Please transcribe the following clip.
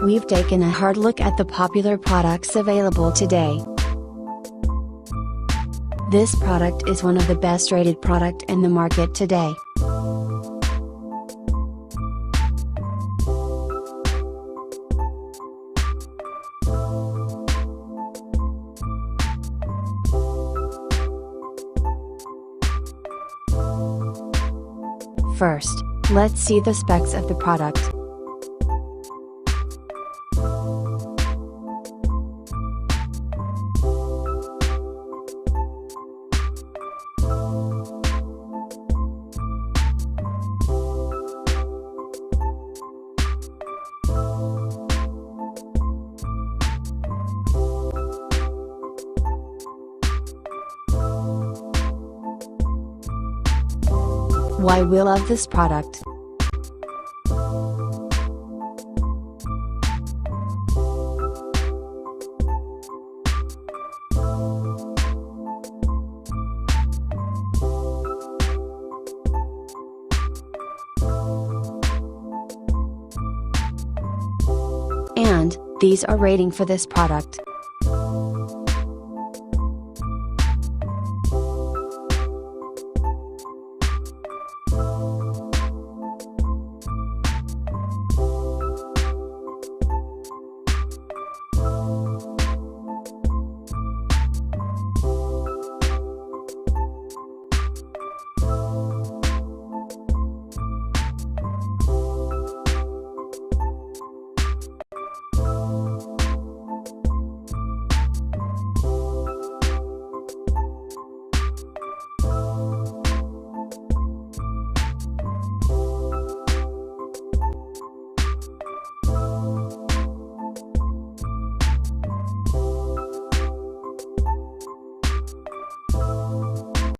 We've taken a hard look at the popular products available today. This product is one of the best rated product in the market today. First, let's see the specs of the product. Why we love this product. And, these are rating for this product.